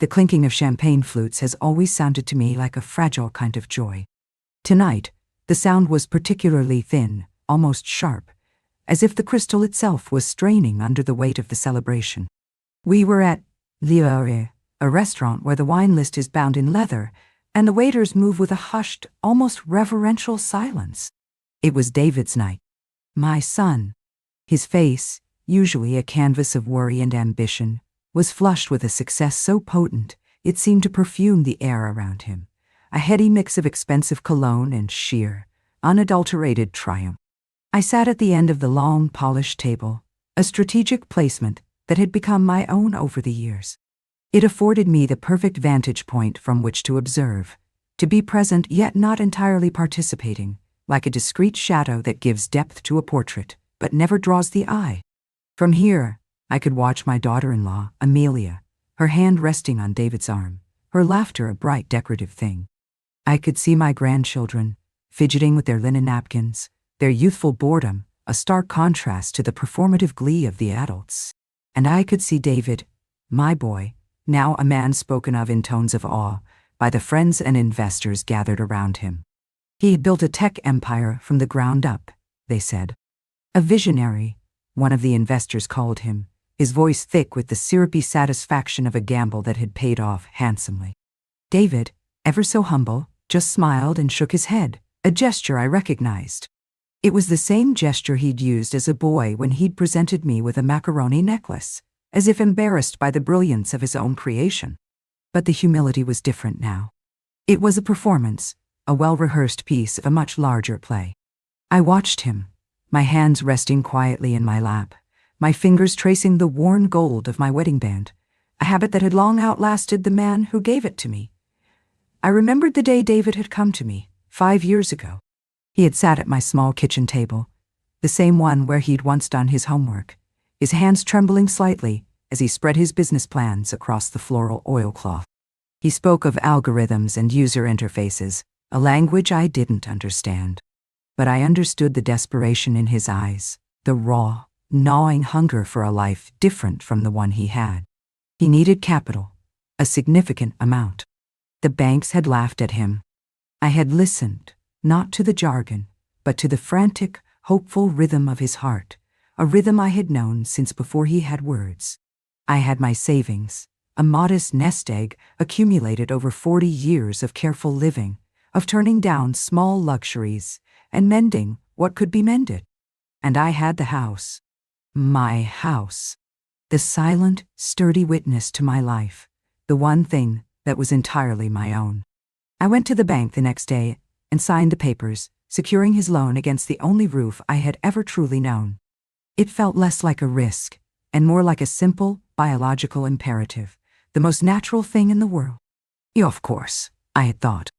The clinking of champagne flutes has always sounded to me like a fragile kind of joy. Tonight, the sound was particularly thin, almost sharp, as if the crystal itself was straining under the weight of the celebration. We were at Liore, a restaurant where the wine list is bound in leather, and the waiters move with a hushed, almost reverential silence. It was David's night. My son. His face, usually a canvas of worry and ambition, was flushed with a success so potent it seemed to perfume the air around him, a heady mix of expensive cologne and sheer, unadulterated triumph. I sat at the end of the long, polished table, a strategic placement that had become my own over the years. It afforded me the perfect vantage point from which to observe, to be present yet not entirely participating, like a discreet shadow that gives depth to a portrait, but never draws the eye. From here, I could watch my daughter-in-law, Amelia, her hand resting on David's arm, her laughter a bright decorative thing. I could see my grandchildren, fidgeting with their linen napkins, their youthful boredom, a stark contrast to the performative glee of the adults. And I could see David, my boy, now a man spoken of in tones of awe by the friends and investors gathered around him. He had built a tech empire from the ground up, they said. A visionary, one of the investors called him, his voice thick with the syrupy satisfaction of a gamble that had paid off handsomely. David, ever so humble, just smiled and shook his head, a gesture I recognized. It was the same gesture he'd used as a boy when he'd presented me with a macaroni necklace, as if embarrassed by the brilliance of his own creation. But the humility was different now. It was a performance, a well-rehearsed piece of a much larger play. I watched him, my hands resting quietly in my lap, my fingers tracing the worn gold of my wedding band, a habit that had long outlasted the man who gave it to me. I remembered the day David had come to me, 5 years ago. He had sat at my small kitchen table, the same one where he'd once done his homework, his hands trembling slightly as he spread his business plans across the floral oilcloth. He spoke of algorithms and user interfaces, a language I didn't understand. But I understood the desperation in his eyes, the raw, gnawing hunger for a life different from the one he had. He needed capital, a significant amount. The banks had laughed at him. I had listened, not to the jargon, but to the frantic, hopeful rhythm of his heart, a rhythm I had known since before he had words. I had my savings, a modest nest egg accumulated over 40 years of careful living, of turning down small luxuries and mending what could be mended. And I had the house. My house. The silent, sturdy witness to my life, the one thing that was entirely my own. I went to the bank the next day and signed the papers, securing his loan against the only roof I had ever truly known. It felt less like a risk and more like a simple, biological imperative, the most natural thing in the world. Of course, I had thought.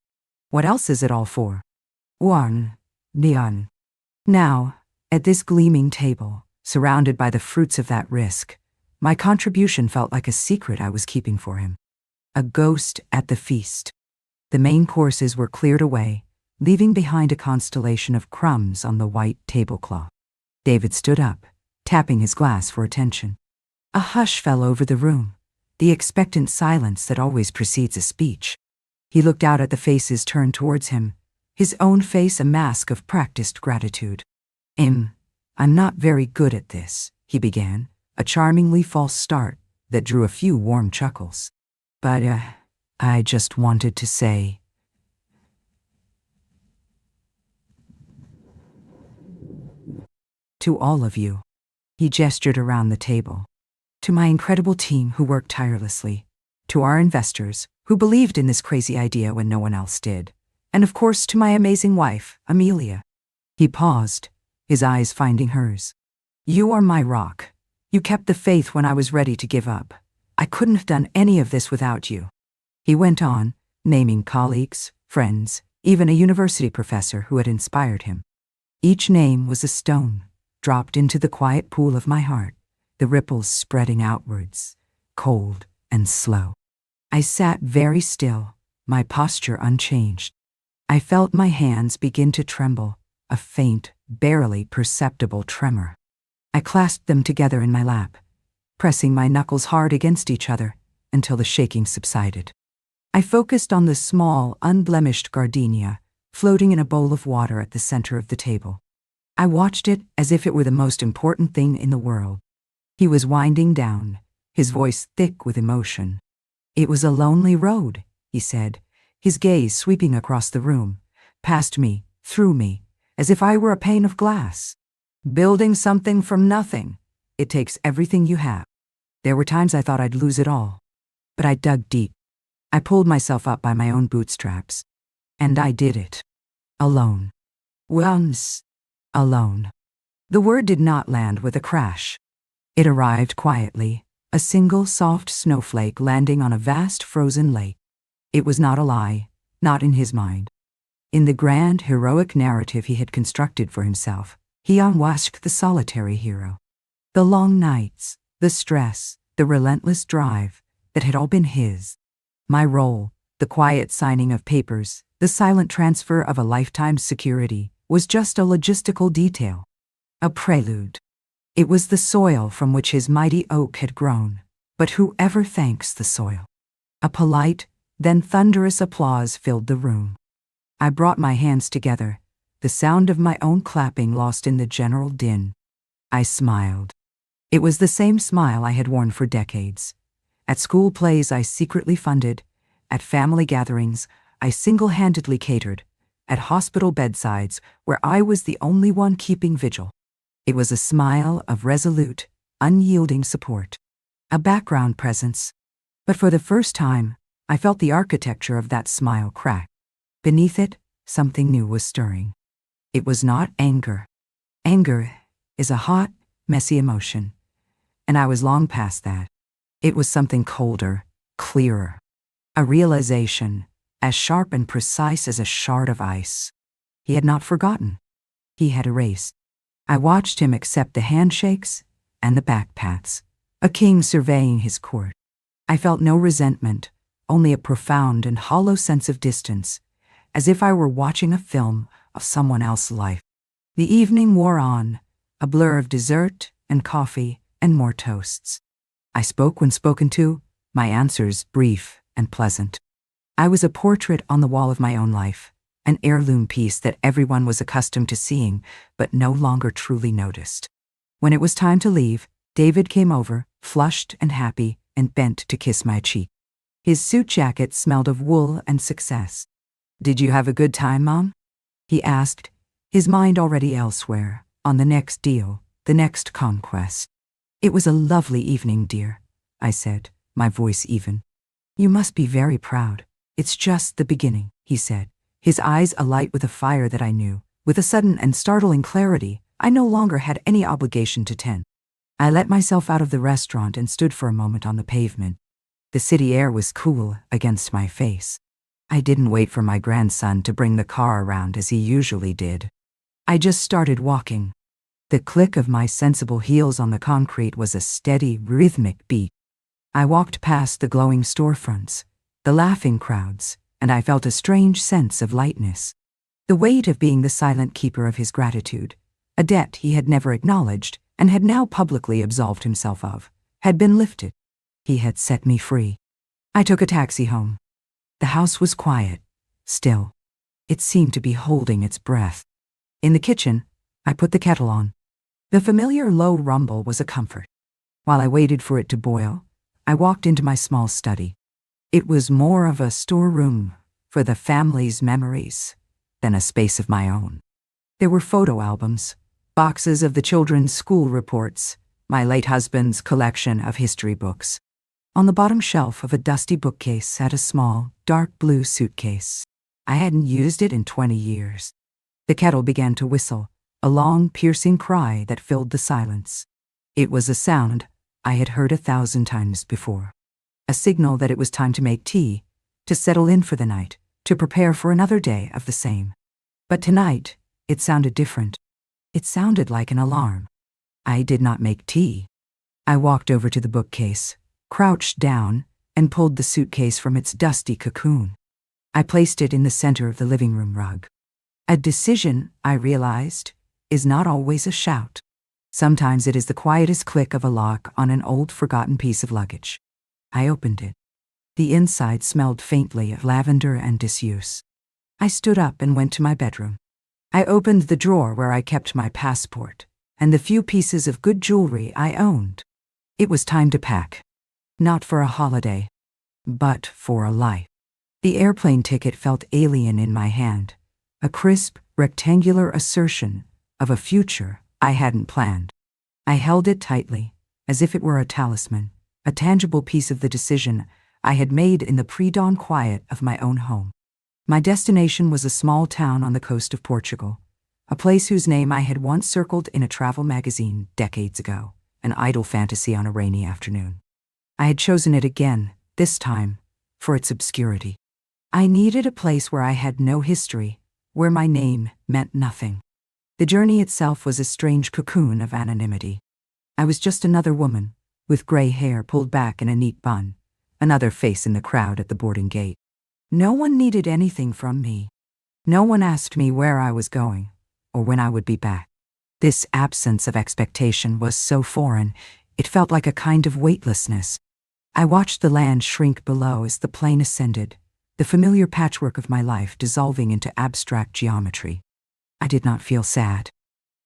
What else is it all for? Neon. Now, at this gleaming table, surrounded by the fruits of that risk, my contribution felt like a secret I was keeping for him. A ghost at the feast. The main courses were cleared away, leaving behind a constellation of crumbs on the white tablecloth. David stood up, tapping his glass for attention. A hush fell over the room, the expectant silence that always precedes a speech. He looked out at the faces turned towards him, his own face a mask of practiced gratitude. I'm not very good at this, he began, a charmingly false start that drew a few warm chuckles. But, I just wanted to say. To all of you. He gestured around the table. To my incredible team who worked tirelessly. To our investors, who believed in this crazy idea when no one else did. And of course to my amazing wife, Amelia. He paused, his eyes finding hers. You are my rock. You kept the faith when I was ready to give up. I couldn't have done any of this without you. He went on, naming colleagues, friends, even a university professor who had inspired him. Each name was a stone, dropped into the quiet pool of my heart, the ripples spreading outwards, cold and slow. I sat very still, my posture unchanged. I felt my hands begin to tremble, a faint, barely perceptible tremor. I clasped them together in my lap, pressing my knuckles hard against each other, until the shaking subsided. I focused on the small, unblemished gardenia floating in a bowl of water at the center of the table. I watched it as if it were the most important thing in the world. He was winding down, his voice thick with emotion. "It was a lonely road," he said, his gaze sweeping across the room, past me, through me, as if I were a pane of glass. "Building something from nothing. It takes everything you have." There were times I thought I'd lose it all. But I dug deep. I pulled myself up by my own bootstraps. And I did it. Alone. Once. Alone. The word did not land with a crash. It arrived quietly, a single soft snowflake landing on a vast frozen lake. It was not a lie, not in his mind. In the grand, heroic narrative he had constructed for himself, he unmasked the solitary hero. The long nights, the stress, the relentless drive that had all been his. My role, the quiet signing of papers, the silent transfer of a lifetime's security, was just a logistical detail. A prelude. It was the soil from which his mighty oak had grown. But whoever thanks the soil? A polite, then thunderous applause filled the room. I brought my hands together, the sound of my own clapping lost in the general din. I smiled. It was the same smile I had worn for decades. At school plays I secretly funded, at family gatherings I single-handedly catered, at hospital bedsides where I was the only one keeping vigil. It was a smile of resolute, unyielding support, a background presence. But for the first time, I felt the architecture of that smile crack. Beneath it, something new was stirring. It was not anger. Anger is a hot, messy emotion, and I was long past that. It was something colder, clearer. A realization, as sharp and precise as a shard of ice. He had not forgotten. He had erased. I watched him accept the handshakes and the back pats, a king surveying his court. I felt no resentment, only a profound and hollow sense of distance, as if I were watching a film of someone else's life. The evening wore on, a blur of dessert and coffee and more toasts. I spoke when spoken to, my answers brief and pleasant. I was a portrait on the wall of my own life, an heirloom piece that everyone was accustomed to seeing but no longer truly noticed. When it was time to leave, David came over, flushed and happy, and bent to kiss my cheek. His suit jacket smelled of wool and success. "Did you have a good time, Mom?" he asked, his mind already elsewhere, on the next deal, the next conquest. "It was a lovely evening, dear," I said, my voice even. "You must be very proud. It's just the beginning," he said, his eyes alight with a fire that I knew, with a sudden and startling clarity, I no longer had any obligation to tend. I let myself out of the restaurant and stood for a moment on the pavement. The city air was cool against my face. I didn't wait for my grandson to bring the car around as he usually did. I just started walking. The click of my sensible heels on the concrete was a steady, rhythmic beat. I walked past the glowing storefronts, the laughing crowds, and I felt a strange sense of lightness. The weight of being the silent keeper of his gratitude, a debt he had never acknowledged and had now publicly absolved himself of, had been lifted. He had set me free. I took a taxi home. The house was quiet, still. It seemed to be holding its breath. In the kitchen, I put the kettle on. The familiar low rumble was a comfort. While I waited for it to boil, I walked into my small study. It was more of a storeroom for the family's memories than a space of my own. There were photo albums, boxes of the children's school reports, my late husband's collection of history books. On the bottom shelf of a dusty bookcase sat a small, dark blue suitcase. I hadn't used it in 20 years. The kettle began to whistle, a long, piercing cry that filled the silence. It was a sound I had heard 1,000 times before. A signal that it was time to make tea, to settle in for the night, to prepare for another day of the same. But tonight, it sounded different. It sounded like an alarm. I did not make tea. I walked over to the bookcase, crouched down, and pulled the suitcase from its dusty cocoon. I placed it in the center of the living room rug. A decision, I realized, is not always a shout. Sometimes it is the quietest click of a lock on an old, forgotten piece of luggage. I opened it. The inside smelled faintly of lavender and disuse. I stood up and went to my bedroom. I opened the drawer where I kept my passport and the few pieces of good jewelry I owned. It was time to pack. Not for a holiday, but for a life. The airplane ticket felt alien in my hand, a crisp, rectangular assertion of a future I hadn't planned. I held it tightly, as if it were a talisman, a tangible piece of the decision I had made in the pre-dawn quiet of my own home. My destination was a small town on the coast of Portugal, a place whose name I had once circled in a travel magazine decades ago, an idle fantasy on a rainy afternoon. I had chosen it again, this time, for its obscurity. I needed a place where I had no history, where my name meant nothing. The journey itself was a strange cocoon of anonymity. I was just another woman, with gray hair pulled back in a neat bun, another face in the crowd at the boarding gate. No one needed anything from me. No one asked me where I was going, or when I would be back. This absence of expectation was so foreign, it felt like a kind of weightlessness. I watched the land shrink below as the plane ascended, the familiar patchwork of my life dissolving into abstract geometry. I did not feel sad.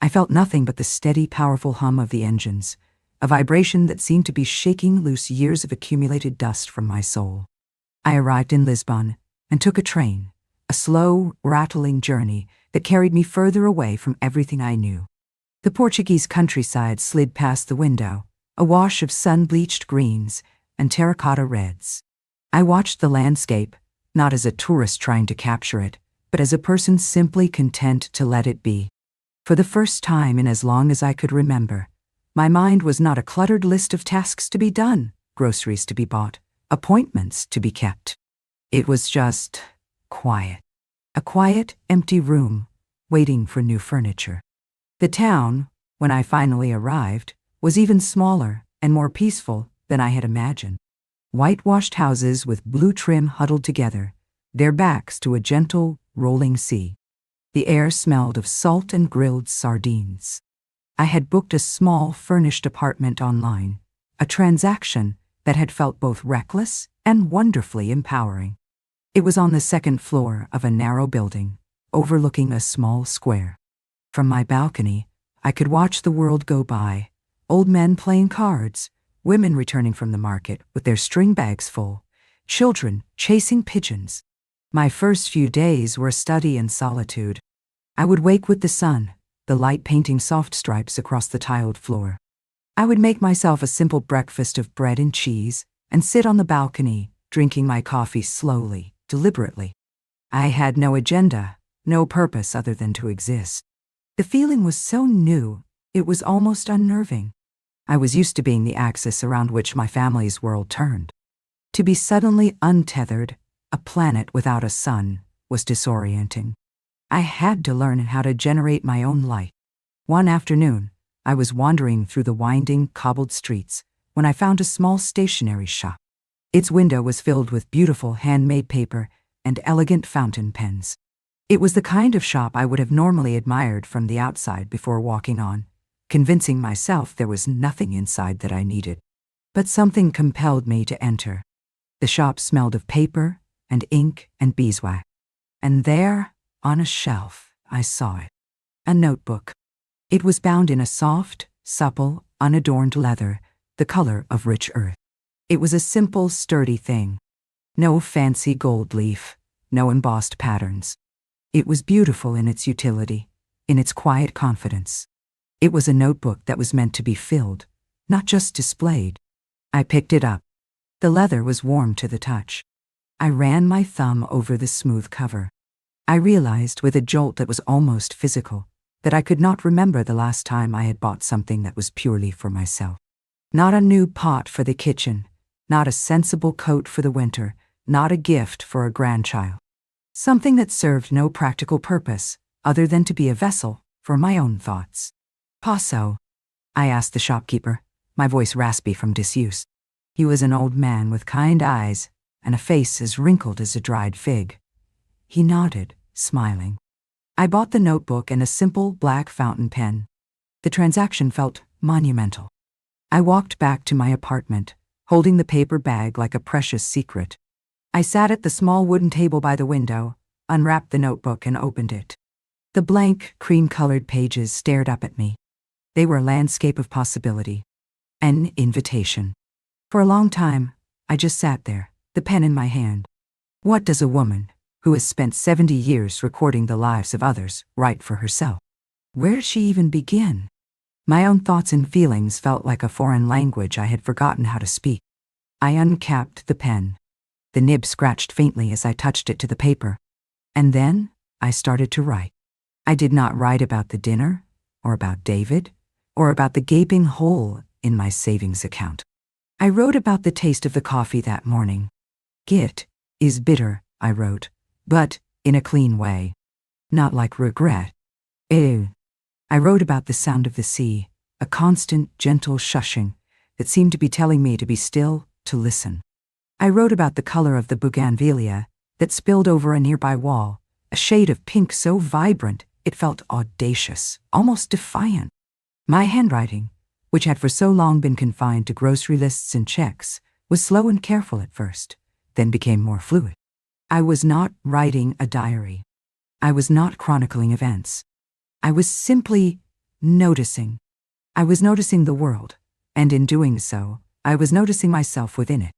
I felt nothing but the steady, powerful hum of the engines, a vibration that seemed to be shaking loose years of accumulated dust from my soul. I arrived in Lisbon and took a train, a slow, rattling journey that carried me further away from everything I knew. The Portuguese countryside slid past the window, a wash of sun-bleached greens and terracotta reds. I watched the landscape, not as a tourist trying to capture it, but as a person simply content to let it be. For the first time in as long as I could remember, my mind was not a cluttered list of tasks to be done, groceries to be bought, appointments to be kept. It was just quiet. A quiet, empty room, waiting for new furniture. The town, when I finally arrived, was even smaller and more peaceful than I had imagined. Whitewashed houses with blue trim huddled together, their backs to a gentle, rolling sea. The air smelled of salt and grilled sardines. I had booked a small, furnished apartment online, a transaction that had felt both reckless and wonderfully empowering. It was on the second floor of a narrow building, overlooking a small square. From my balcony, I could watch the world go by, old men playing cards, women returning from the market with their string bags full, children chasing pigeons. My first few days were a study in solitude. I would wake with the sun, the light painting soft stripes across the tiled floor. I would make myself a simple breakfast of bread and cheese and sit on the balcony, drinking my coffee slowly, deliberately. I had no agenda, no purpose other than to exist. The feeling was so new, it was almost unnerving. I was used to being the axis around which my family's world turned. To be suddenly untethered, a planet without a sun, was disorienting. I had to learn how to generate my own light. One afternoon, I was wandering through the winding, cobbled streets when I found a small stationery shop. Its window was filled with beautiful handmade paper and elegant fountain pens. It was the kind of shop I would have normally admired from the outside before walking on, convincing myself there was nothing inside that I needed. But something compelled me to enter. The shop smelled of paper and ink and beeswax. And there, on a shelf, I saw it. A notebook. It was bound in a soft, supple, unadorned leather, the color of rich earth. It was a simple, sturdy thing. No fancy gold leaf, no embossed patterns. It was beautiful in its utility, in its quiet confidence. It was a notebook that was meant to be filled, not just displayed. I picked it up. The leather was warm to the touch. I ran my thumb over the smooth cover. I realized with a jolt that was almost physical that I could not remember the last time I had bought something that was purely for myself. Not a new pot for the kitchen, not a sensible coat for the winter, not a gift for a grandchild. Something that served no practical purpose other than to be a vessel for my own thoughts. "Passo?" I asked the shopkeeper, my voice raspy from disuse. He was an old man with kind eyes and a face as wrinkled as a dried fig. He nodded, smiling. I bought the notebook and a simple black fountain pen. The transaction felt monumental. I walked back to my apartment, holding the paper bag like a precious secret. I sat at the small wooden table by the window, unwrapped the notebook and opened it. The blank, cream-colored pages stared up at me. They were a landscape of possibility. An invitation. For a long time, I just sat there, the pen in my hand. What does a woman, who has spent 70 years recording the lives of others, write for herself? Where does she even begin? My own thoughts and feelings felt like a foreign language I had forgotten how to speak. I uncapped the pen. The nib scratched faintly as I touched it to the paper. And then I started to write. I did not write about the dinner, or about David, or about the gaping hole in my savings account. I wrote about the taste of the coffee that morning. It is bitter, I wrote, but in a clean way. Not like regret. Ew. I wrote about the sound of the sea, a constant, gentle shushing that seemed to be telling me to be still, to listen. I wrote about the color of the bougainvillea that spilled over a nearby wall, a shade of pink so vibrant it felt audacious, almost defiant. My handwriting, which had for so long been confined to grocery lists and checks, was slow and careful at first, then became more fluid. I was not writing a diary. I was not chronicling events. I was simply noticing. I was noticing the world, and in doing so, I was noticing myself within it.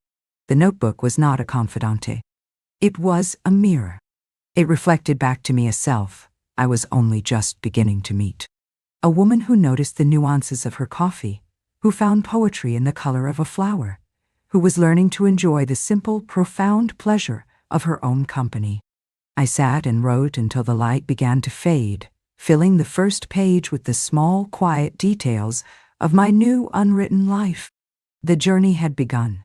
The notebook was not a confidante. It was a mirror. It reflected back to me a self I was only just beginning to meet. A woman who noticed the nuances of her coffee, who found poetry in the color of a flower, who was learning to enjoy the simple, profound pleasure of her own company. I sat and wrote until the light began to fade, filling the first page with the small, quiet details of my new, unwritten life. The journey had begun.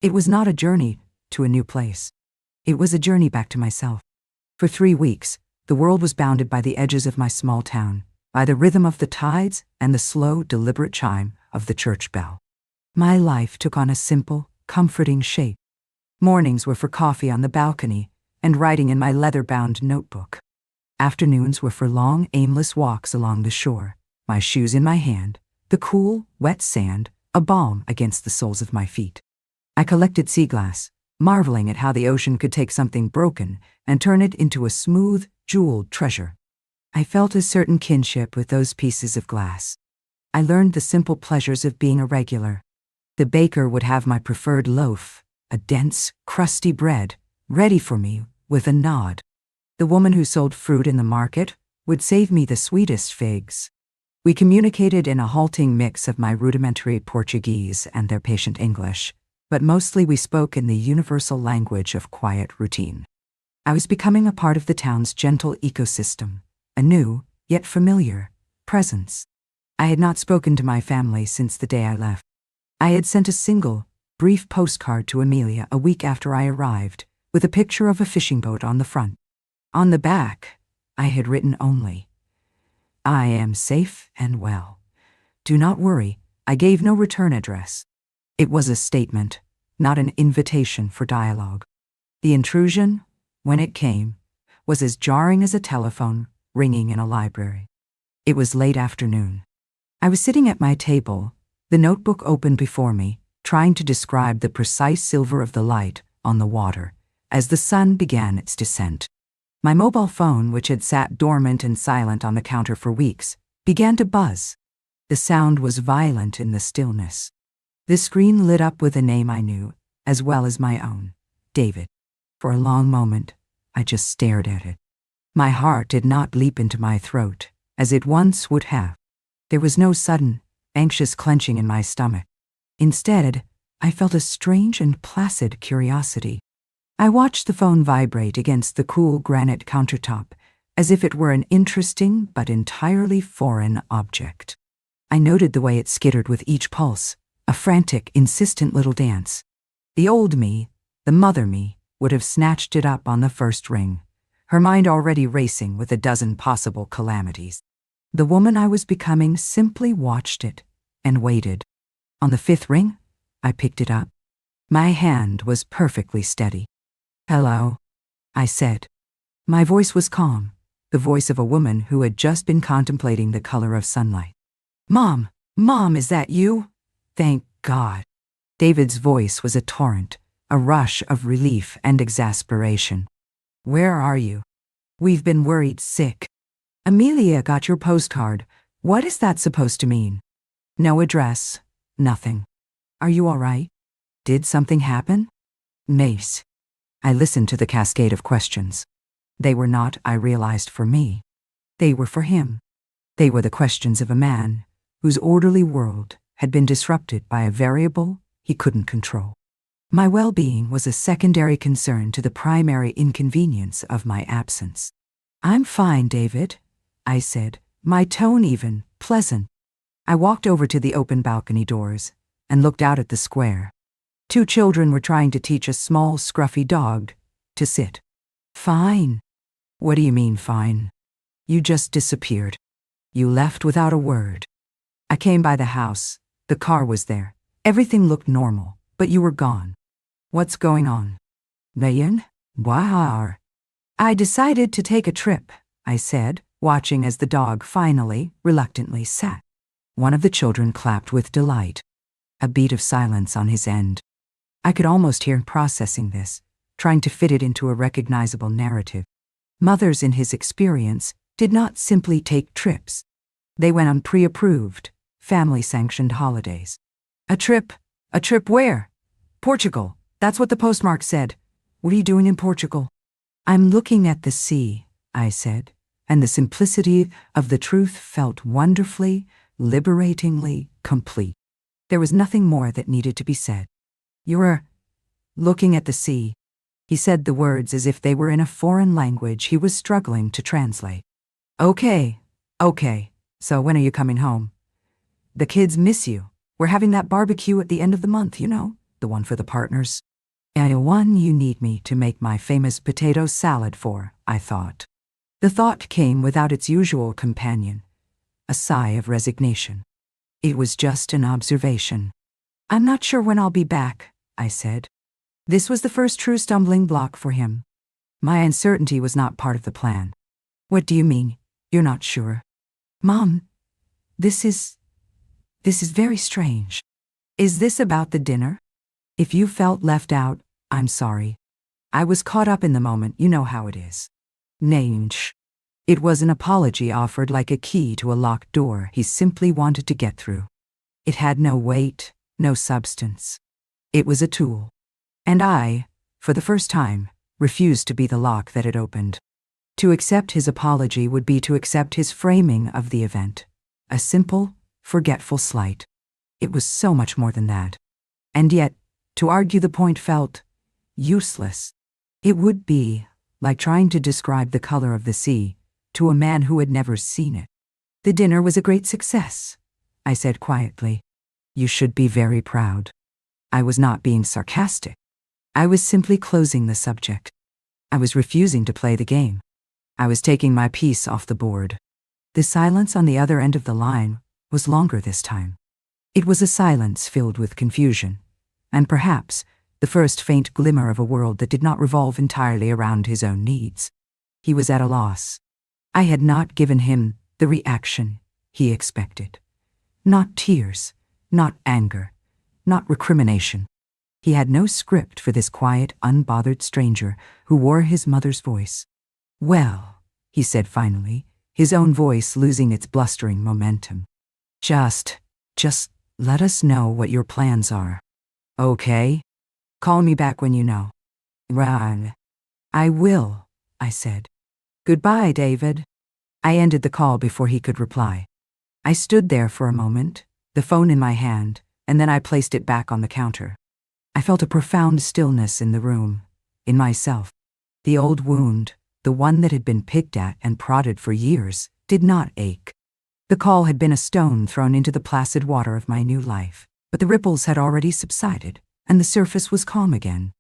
It was not a journey to a new place. It was a journey back to myself. For 3 weeks, the world was bounded by the edges of my small town, by the rhythm of the tides and the slow, deliberate chime of the church bell. My life took on a simple, comforting shape. Mornings were for coffee on the balcony and writing in my leather-bound notebook. Afternoons were for long, aimless walks along the shore, my shoes in my hand, the cool, wet sand a balm against the soles of my feet. I collected sea glass, marveling at how the ocean could take something broken and turn it into a smooth, jeweled treasure. I felt a certain kinship with those pieces of glass. I learned the simple pleasures of being a regular. The baker would have my preferred loaf, a dense, crusty bread, ready for me with a nod. The woman who sold fruit in the market would save me the sweetest figs. We communicated in a halting mix of my rudimentary Portuguese and their patient English, but mostly we spoke in the universal language of quiet routine. I was becoming a part of the town's gentle ecosystem, a new, yet familiar, presence. I had not spoken to my family since the day I left. I had sent a single, brief postcard to Amelia a week after I arrived, with a picture of a fishing boat on the front. On the back, I had written only, "I am safe and well. Do not worry, I gave no return address." It was a statement, not an invitation for dialogue. The intrusion, when it came, was as jarring as a telephone ringing in a library. It was late afternoon. I was sitting at my table, the notebook open before me, trying to describe the precise silver of the light on the water as the sun began its descent. My mobile phone, which had sat dormant and silent on the counter for weeks, began to buzz. The sound was violent in the stillness. The screen lit up with a name I knew, as well as my own, David. For a long moment, I just stared at it. My heart did not leap into my throat, as it once would have. There was no sudden, anxious clenching in my stomach. Instead, I felt a strange and placid curiosity. I watched the phone vibrate against the cool granite countertop, as if it were an interesting but entirely foreign object. I noted the way it skittered with each pulse, a frantic, insistent little dance. The old me, the mother me, would have snatched it up on the first ring, her mind already racing with a dozen possible calamities. The woman I was becoming simply watched it and waited. On the 5th ring, I picked it up. My hand was perfectly steady. "Hello," I said. My voice was calm, the voice of a woman who had just been contemplating the color of sunlight. Mom, is that you? Thank God." David's voice was a torrent, a rush of relief and exasperation. "Where are you? We've been worried sick. Amelia got your postcard. What is that supposed to mean? No address, nothing. Are you all right? Did something happen?" Mace. I listened to the cascade of questions. They were not, I realized, for me. They were for him. They were the questions of a man whose orderly world had been disrupted by a variable he couldn't control. My well-being was a secondary concern to the primary inconvenience of my absence. "I'm fine, David," I said, my tone even, pleasant. I walked over to the open balcony doors and looked out at the square. 2 children were trying to teach a small, scruffy dog to sit. "Fine." "What do you mean, fine? You just disappeared. You left without a word. I came by the house. The car was there. Everything looked normal, but you were gone. What's going on?" "Mayan? Wow." "I decided to take a trip," I said, watching as the dog finally, reluctantly sat. One of the children clapped with delight. A beat of silence on his end. I could almost hear him processing this, trying to fit it into a recognizable narrative. Mothers, in his experience, did not simply take trips. They went on pre-approved, family-sanctioned holidays. A trip where? Portugal. That's what the postmark said. What are you doing in Portugal?" "I'm looking at the sea," I said, and the simplicity of the truth felt wonderfully, liberatingly complete. There was nothing more that needed to be said. "You're looking at the sea." He said the words as if they were in a foreign language he was struggling to translate. Okay. So when are you coming home?" "The kids miss you. We're having that barbecue at the end of the month, you know, the one for the partners." "The one you need me to make my famous potato salad for," I thought. The thought came without its usual companion, a sigh of resignation. It was just an observation. "I'm not sure when I'll be back," I said. This was the first true stumbling block for him. My uncertainty was not part of the plan. "What do you mean, you're not sure?" "Mom, this is very strange. Is this about the dinner? If you felt left out, I'm sorry. I was caught up in the moment, you know how it is." Nange. It was an apology offered like a key to a locked door he simply wanted to get through. It had no weight, no substance. It was a tool. And I, for the first time, refused to be the lock that it opened. To accept his apology would be to accept his framing of the event. A simple, forgetful slight. It was so much more than that. And yet, to argue the point felt useless. It would be like trying to describe the color of the sea to a man who had never seen it. "The dinner was a great success," I said quietly. "You should be very proud." I was not being sarcastic. I was simply closing the subject. I was refusing to play the game. I was taking my piece off the board. The silence on the other end of the line was longer this time. It was a silence filled with confusion, and perhaps the first faint glimmer of a world that did not revolve entirely around his own needs. He was at a loss. I had not given him the reaction he expected. Not tears, not anger, not recrimination. He had no script for this quiet, unbothered stranger who wore his mother's voice. "Well," he said finally, his own voice losing its blustering momentum. Just let us know what your plans are. Okay? Call me back when you know." "Right. I will," I said. "Goodbye, David." I ended the call before he could reply. I stood there for a moment, the phone in my hand, and then I placed it back on the counter. I felt a profound stillness in the room, in myself. The old wound, the one that had been picked at and prodded for years, did not ache. The call had been a stone thrown into the placid water of my new life, but the ripples had already subsided, and the surface was calm again.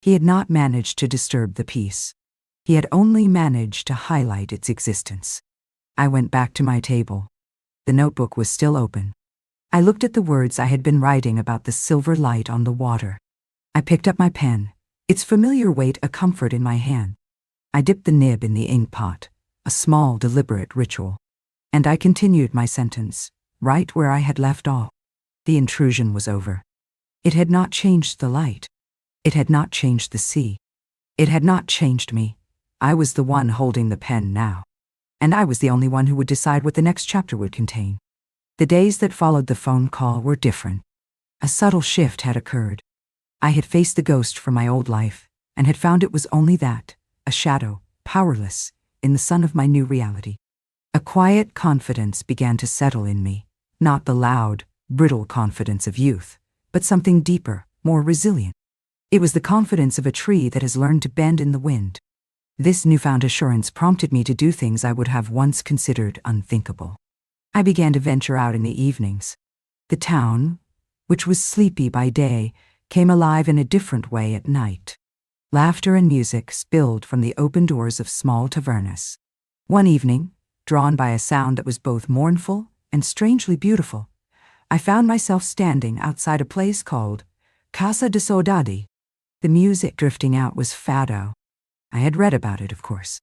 He had not managed to disturb the peace. He had only managed to highlight its existence. I went back to my table. The notebook was still open. I looked at the words I had been writing about the silver light on the water. I picked up my pen, its familiar weight a comfort in my hand. I dipped the nib in the ink pot, a small, deliberate ritual. And I continued my sentence, right where I had left off. The intrusion was over. It had not changed the light. It had not changed the sea. It had not changed me. I was the one holding the pen now. And I was the only one who would decide what the next chapter would contain. The days that followed the phone call were different. A subtle shift had occurred. I had faced the ghost from my old life and had found it was only that, a shadow, powerless, in the sun of my new reality. A quiet confidence began to settle in me, not the loud, brittle confidence of youth, but something deeper, more resilient. It was the confidence of a tree that has learned to bend in the wind. This newfound assurance prompted me to do things I would have once considered unthinkable. I began to venture out in the evenings. The town, which was sleepy by day, came alive in a different way at night. Laughter and music spilled from the open doors of small tavernas. One evening, drawn by a sound that was both mournful and strangely beautiful, I found myself standing outside a place called Casa de Saudade. The music drifting out was fado. I had read about it, of course.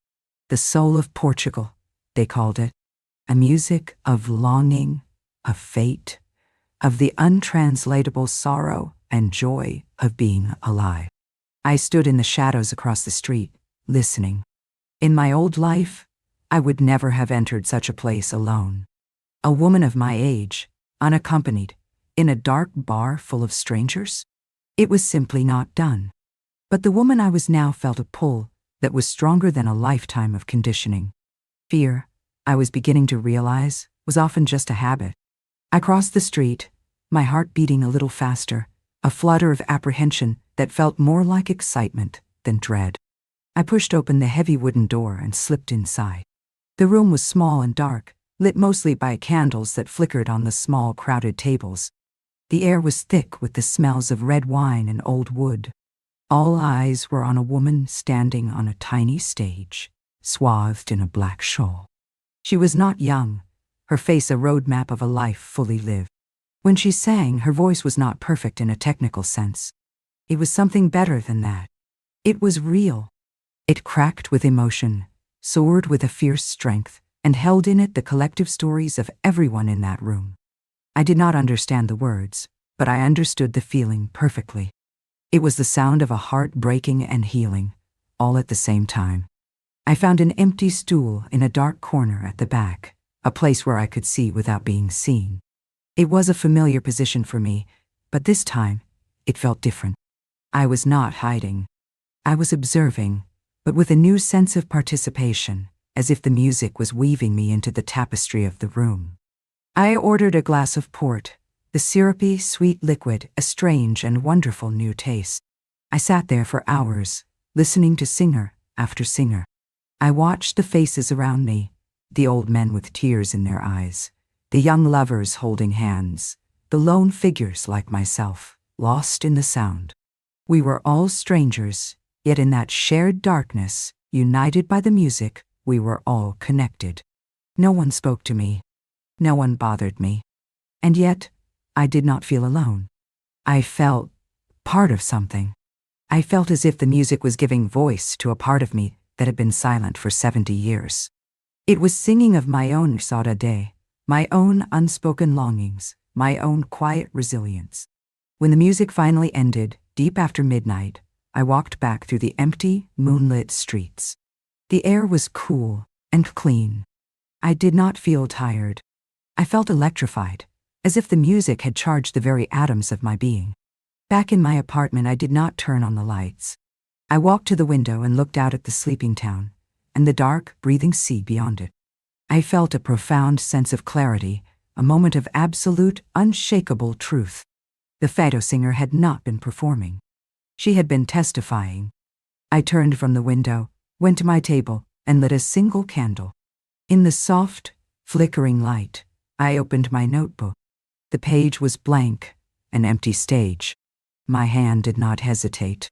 The soul of Portugal, they called it. A music of longing, of fate, of the untranslatable sorrow and joy of being alive. I stood in the shadows across the street, listening. In my old life, I would never have entered such a place alone. A woman of my age, unaccompanied, in a dark bar full of strangers? It was simply not done. But the woman I was now felt a pull that was stronger than a lifetime of conditioning. Fear, I was beginning to realize, was often just a habit. I crossed the street, my heart beating a little faster, a flutter of apprehension that felt more like excitement than dread. I pushed open the heavy wooden door and slipped inside. The room was small and dark, lit mostly by candles that flickered on the small, crowded tables. The air was thick with the smells of red wine and old wood. All eyes were on a woman standing on a tiny stage, swathed in a black shawl. She was not young, her face a roadmap of a life fully lived. When she sang, her voice was not perfect in a technical sense. It was something better than that. It was real. It cracked with emotion, soared with a fierce strength, and held in it the collective stories of everyone in that room. I did not understand the words, but I understood the feeling perfectly. It was the sound of a heart breaking and healing, all at the same time. I found an empty stool in a dark corner at the back, a place where I could see without being seen. It was a familiar position for me, but this time, it felt different. I was not hiding. I was observing, but with a new sense of participation, as if the music was weaving me into the tapestry of the room. I ordered a glass of port, the syrupy, sweet liquid, a strange and wonderful new taste. I sat there for hours, listening to singer after singer. I watched the faces around me, the old men with tears in their eyes, the young lovers holding hands, the lone figures like myself, lost in the sound. We were all strangers, yet in that shared darkness, united by the music, we were all connected. No one spoke to me. No one bothered me. And yet, I did not feel alone. I felt part of something. I felt as if the music was giving voice to a part of me that had been silent for 70 years. It was singing of my own saudade, my own unspoken longings, my own quiet resilience. When the music finally ended, deep after midnight, I walked back through the empty, moonlit streets. The air was cool and clean. I did not feel tired. I felt electrified, as if the music had charged the very atoms of my being. Back in my apartment, I did not turn on the lights. I walked to the window and looked out at the sleeping town, and the dark, breathing sea beyond it. I felt a profound sense of clarity, a moment of absolute, unshakable truth. The fado singer had not been performing. She had been testifying. I turned from the window, went to my table, and lit a single candle. In the soft, flickering light, I opened my notebook. The page was blank, an empty stage. My hand did not hesitate.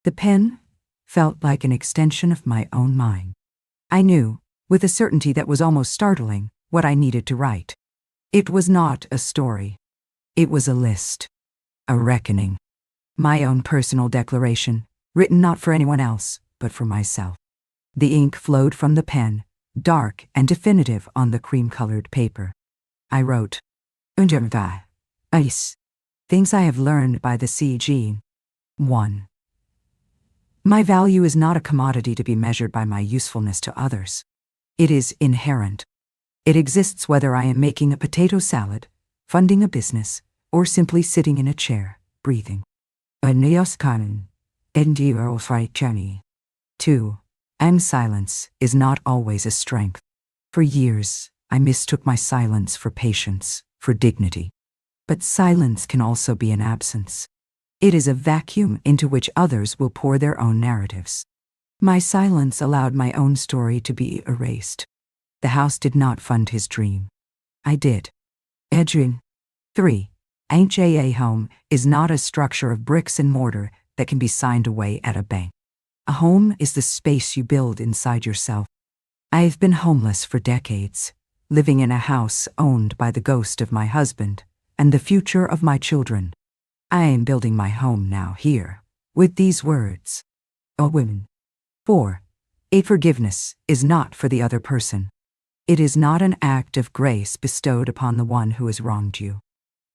The pen felt like an extension of my own mind. I knew, with a certainty that was almost startling, what I needed to write. It was not a story. It was a list. A reckoning. My own personal declaration, written not for anyone else, but for myself. The ink flowed from the pen, dark and definitive on the cream-colored paper. I wrote, Ice. Things I have learned by the CG. 1. My value is not a commodity to be measured by my usefulness to others. It is inherent. It exists whether I am making a potato salad, funding a business, or simply sitting in a chair, breathing. 2. And silence is not always a strength. For years, I mistook my silence for patience, for dignity. But silence can also be an absence. It is a vacuum into which others will pour their own narratives. My silence allowed my own story to be erased. The house did not fund his dream. I did. 3. A home is not a structure of bricks and mortar that can be signed away at a bank. A home is the space you build inside yourself. I have been homeless for decades, living in a house owned by the ghost of my husband and the future of my children. I am building my home now here, with these words. O women. 4. A forgiveness is not for the other person. It is not an act of grace bestowed upon the one who has wronged you.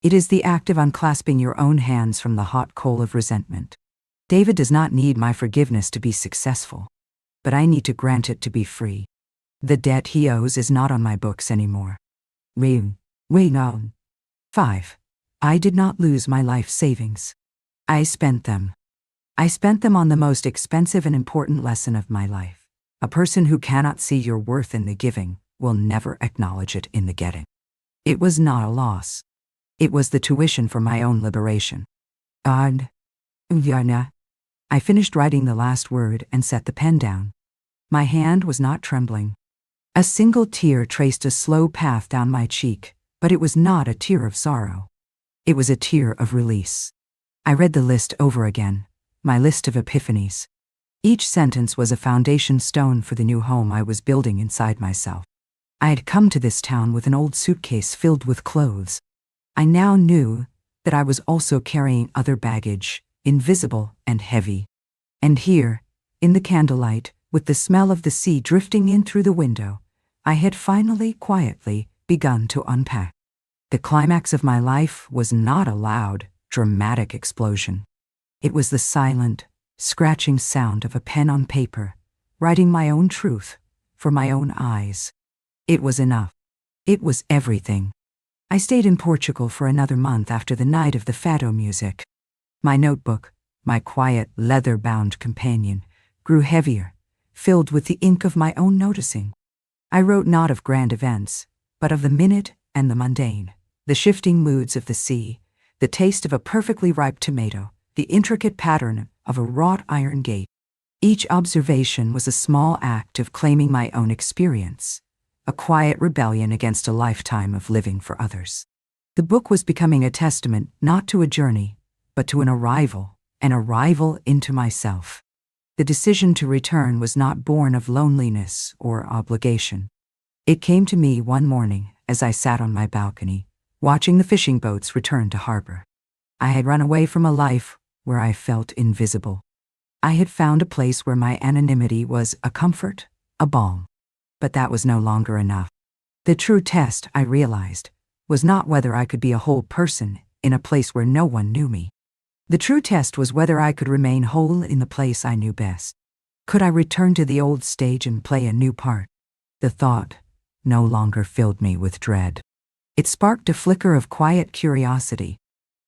It is the act of unclasping your own hands from the hot coal of resentment. David does not need my forgiveness to be successful, but I need to grant it to be free. The debt he owes is not on my books anymore. 5. I did not lose my life savings. I spent them. I spent them on the most expensive and important lesson of my life. A person who cannot see your worth in the giving will never acknowledge it in the getting. It was not a loss. It was the tuition for my own liberation. I finished writing the last word and set the pen down. My hand was not trembling. A single tear traced a slow path down my cheek, but it was not a tear of sorrow. It was a tear of release. I read the list over again, my list of epiphanies. Each sentence was a foundation stone for the new home I was building inside myself. I had come to this town with an old suitcase filled with clothes. I now knew that I was also carrying other baggage, invisible and heavy. And here, in the candlelight, with the smell of the sea drifting in through the window, I had finally, quietly, begun to unpack. The climax of my life was not a loud, dramatic explosion. It was the silent, scratching sound of a pen on paper, writing my own truth, for my own eyes. It was enough. It was everything. I stayed in Portugal for another month after the night of the fado music. My notebook, my quiet, leather-bound companion, grew heavier, filled with the ink of my own noticing. I wrote not of grand events, but of the minute and the mundane, the shifting moods of the sea, the taste of a perfectly ripe tomato, the intricate pattern of a wrought iron gate. Each observation was a small act of claiming my own experience, a quiet rebellion against a lifetime of living for others. The book was becoming a testament not to a journey, but to an arrival into myself. The decision to return was not born of loneliness or obligation. It came to me one morning as I sat on my balcony, watching the fishing boats return to harbor. I had run away from a life where I felt invisible. I had found a place where my anonymity was a comfort, a balm. But that was no longer enough. The true test, I realized, was not whether I could be a whole person in a place where no one knew me. The true test was whether I could remain whole in the place I knew best. Could I return to the old stage and play a new part? The thought no longer filled me with dread. It sparked a flicker of quiet curiosity.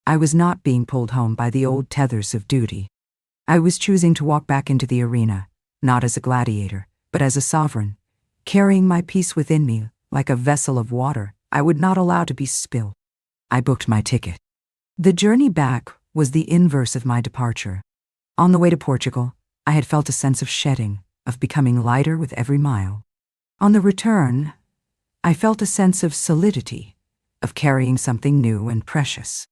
I was not being pulled home by the old tethers of duty. I was choosing to walk back into the arena, not as a gladiator, but as a sovereign, carrying my peace within me like a vessel of water I would not allow to be spilled. I booked my ticket. The journey back was the inverse of my departure. On the way to Portugal, I had felt a sense of shedding, of becoming lighter with every mile. On the return, I felt a sense of solidity, of carrying something new and precious.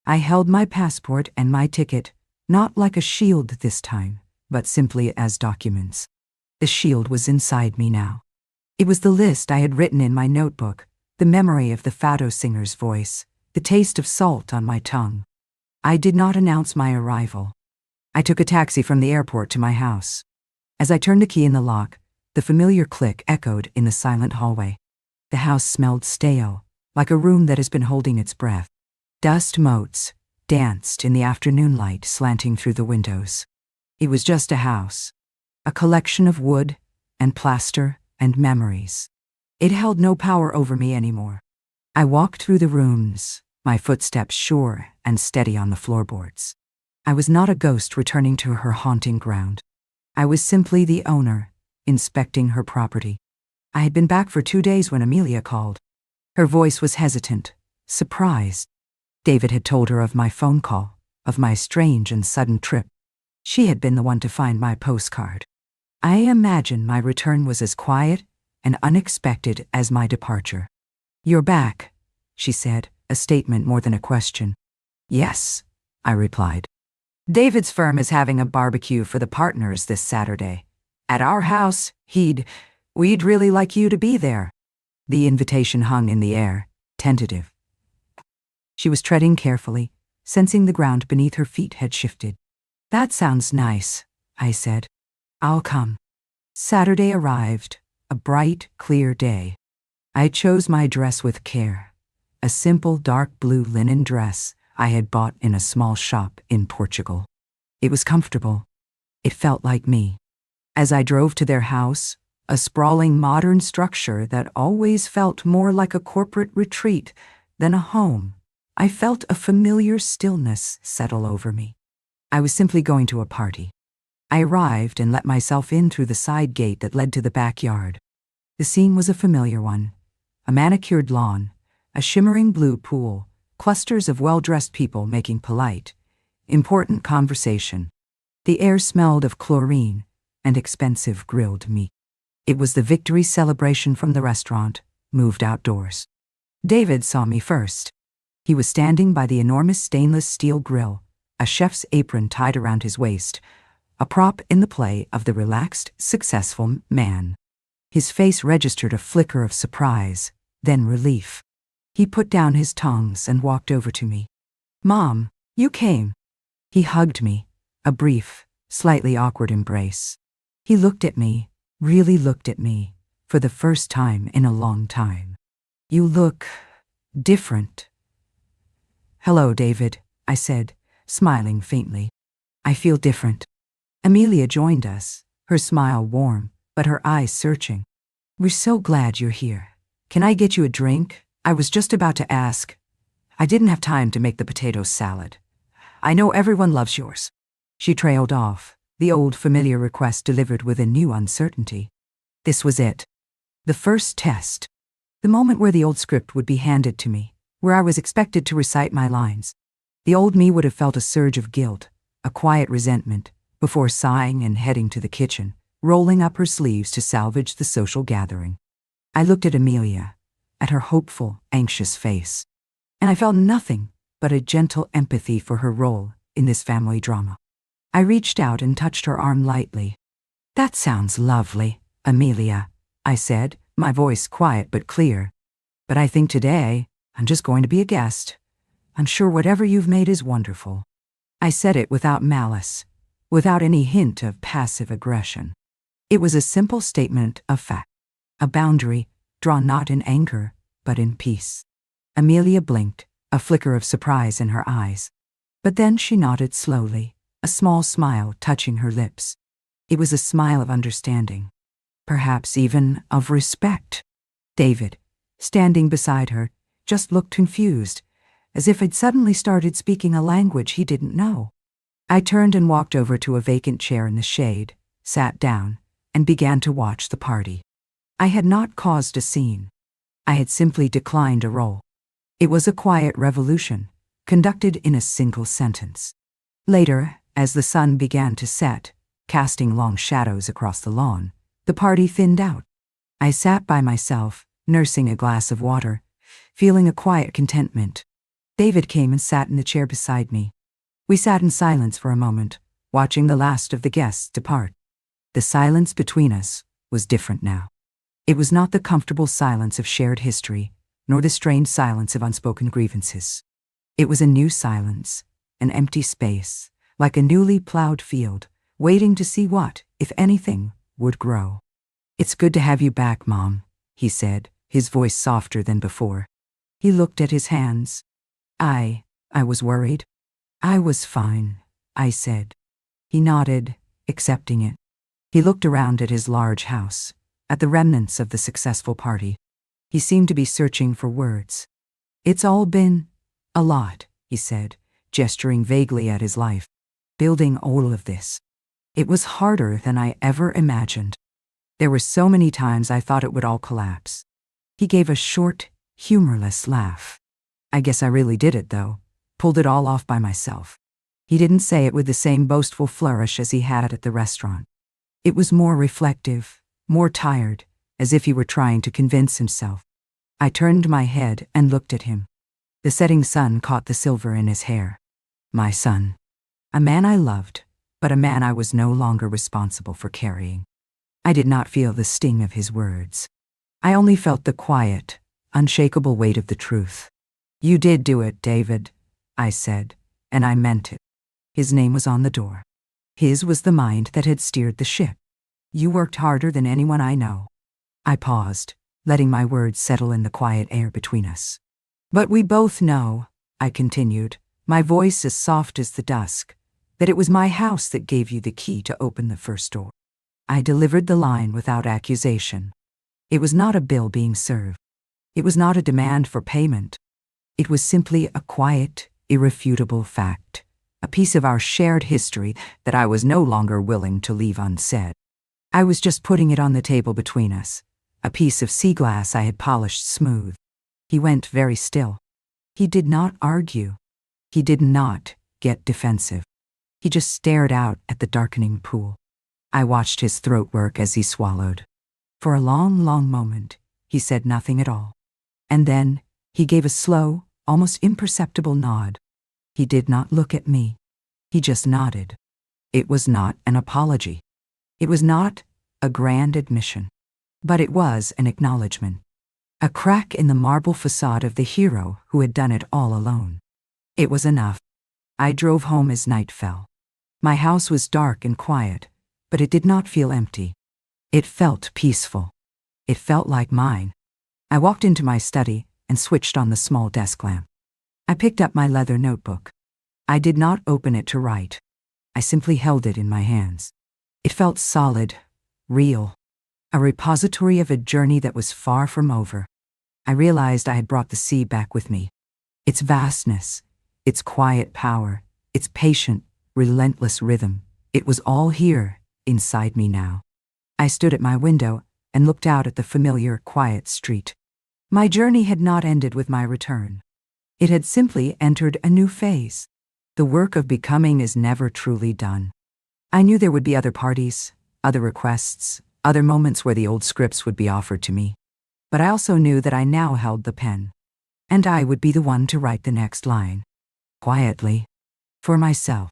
I held my passport and my ticket, not like a shield this time, but simply as documents. The shield was inside me now. It was the list I had written in my notebook, the memory of the fado singer's voice, the taste of salt on my tongue. I did not announce my arrival. I took a taxi from the airport to my house. As I turned the key in the lock, the familiar click echoed in the silent hallway. The house smelled stale, like a room that has been holding its breath. Dust motes, danced in the afternoon light slanting through the windows. It was just a house, a collection of wood and plaster and memories. It held no power over me anymore. I walked through the rooms, my footsteps sure and steady on the floorboards. I was not a ghost returning to her haunting ground. I was simply the owner, inspecting her property. I had been back for 2 days when Amelia called. Her voice was hesitant, surprised. David had told her of my phone call, of my strange and sudden trip. She had been the one to find my postcard. I imagine my return was as quiet and unexpected as my departure. "You're back," she said, a statement more than a question. "Yes," I replied. "David's firm is having a barbecue for the partners this Saturday. At our house, we'd really like you to be there." The invitation hung in the air, tentative. She was treading carefully, sensing the ground beneath her feet had shifted. "That sounds nice," I said. "I'll come." Saturday arrived, a bright, clear day. I chose my dress with care, a simple dark blue linen dress I had bought in a small shop in Portugal. It was comfortable. It felt like me. As I drove to their house, a sprawling modern structure that always felt more like a corporate retreat than a home, I felt a familiar stillness settle over me. I was simply going to a party. I arrived and let myself in through the side gate that led to the backyard. The scene was a familiar one. A manicured lawn, a shimmering blue pool, clusters of well-dressed people making polite, important conversation. The air smelled of chlorine and expensive grilled meat. It was the victory celebration from the restaurant, moved outdoors. David saw me first. He was standing by the enormous stainless steel grill, a chef's apron tied around his waist, a prop in the play of the relaxed, successful man. His face registered a flicker of surprise, then relief. He put down his tongs and walked over to me. "Mom, you came." He hugged me, a brief, slightly awkward embrace. He looked at me, really looked at me, for the first time in a long time. "You look different." "Hello, David," I said, smiling faintly. "I feel different." Amelia joined us, her smile warm, but her eyes searching. "We're so glad you're here. Can I get you a drink? I was just about to ask. I didn't have time to make the potato salad. I know everyone loves yours." She trailed off, the old familiar request delivered with a new uncertainty. This was it. The first test. The moment where the old script would be handed to me, where I was expected to recite my lines. The old me would have felt a surge of guilt, a quiet resentment, before sighing and heading to the kitchen, rolling up her sleeves to salvage the social gathering. I looked at Amelia, at her hopeful, anxious face, and I felt nothing but a gentle empathy for her role in this family drama. I reached out and touched her arm lightly. "That sounds lovely, Amelia," I said, my voice quiet but clear. "But I think today I'm just going to be a guest. I'm sure whatever you've made is wonderful." I said it without malice, without any hint of passive aggression. It was a simple statement of fact, a boundary drawn not in anger, but in peace. Amelia blinked, a flicker of surprise in her eyes. But then she nodded slowly, a small smile touching her lips. It was a smile of understanding, perhaps even of respect. David, standing beside her, just looked confused, as if he'd suddenly started speaking a language he didn't know. I turned and walked over to a vacant chair in the shade, sat down, and began to watch the party. I had not caused a scene. I had simply declined a role. It was a quiet revolution, conducted in a single sentence. Later, as the sun began to set, casting long shadows across the lawn, the party thinned out. I sat by myself, nursing a glass of water, feeling a quiet contentment. David came and sat in the chair beside me. We sat in silence for a moment, watching the last of the guests depart. The silence between us was different now. It was not the comfortable silence of shared history, nor the strained silence of unspoken grievances. It was a new silence, an empty space, like a newly plowed field, waiting to see what, if anything, would grow. "It's good to have you back, Mom," he said, his voice softer than before. He looked at his hands. I was worried. I was fine, I said. He nodded, accepting it. He looked around at his large house, at the remnants of the successful party. He seemed to be searching for words. It's all been a lot, he said, gesturing vaguely at his life. Building all of this. It was harder than I ever imagined. There were so many times I thought it would all collapse. He gave a short, humorless laugh. I guess I really did it, though. Pulled it all off by myself. He didn't say it with the same boastful flourish as he had at the restaurant. It was more reflective, more tired, as if he were trying to convince himself. I turned my head and looked at him. The setting sun caught the silver in his hair. My son. A man I loved, but a man I was no longer responsible for carrying. I did not feel the sting of his words. I only felt the quiet, unshakable weight of the truth. You did do it, David, I said, and I meant it. His name was on the door. His was the mind that had steered the ship. You worked harder than anyone I know. I paused, letting my words settle in the quiet air between us. But we both know, I continued, my voice as soft as the dusk, that it was my house that gave you the key to open the first door. I delivered the line without accusation. It was not a bill being served. It was not a demand for payment. It was simply a quiet, irrefutable fact, a piece of our shared history that I was no longer willing to leave unsaid. I was just putting it on the table between us, a piece of sea glass I had polished smooth. He went very still. He did not argue. He did not get defensive. He just stared out at the darkening pool. I watched his throat work as he swallowed. For a long, long moment, he said nothing at all. And then he gave a slow, almost imperceptible nod. He did not look at me. He just nodded. It was not an apology. It was not a grand admission. But it was an acknowledgement. A crack in the marble facade of the hero who had done it all alone. It was enough. I drove home as night fell. My house was dark and quiet, but it did not feel empty. It felt peaceful. It felt like mine. I walked into my study and switched on the small desk lamp. I picked up my leather notebook. I did not open it to write. I simply held it in my hands. It felt solid, real, a repository of a journey that was far from over. I realized I had brought the sea back with me. Its vastness, its quiet power, its patient, relentless rhythm. It was all here, inside me now. I stood at my window and looked out at the familiar, quiet street. My journey had not ended with my return. It had simply entered a new phase. The work of becoming is never truly done. I knew there would be other parties, other requests, other moments where the old scripts would be offered to me. But I also knew that I now held the pen. And I would be the one to write the next line. Quietly. For myself.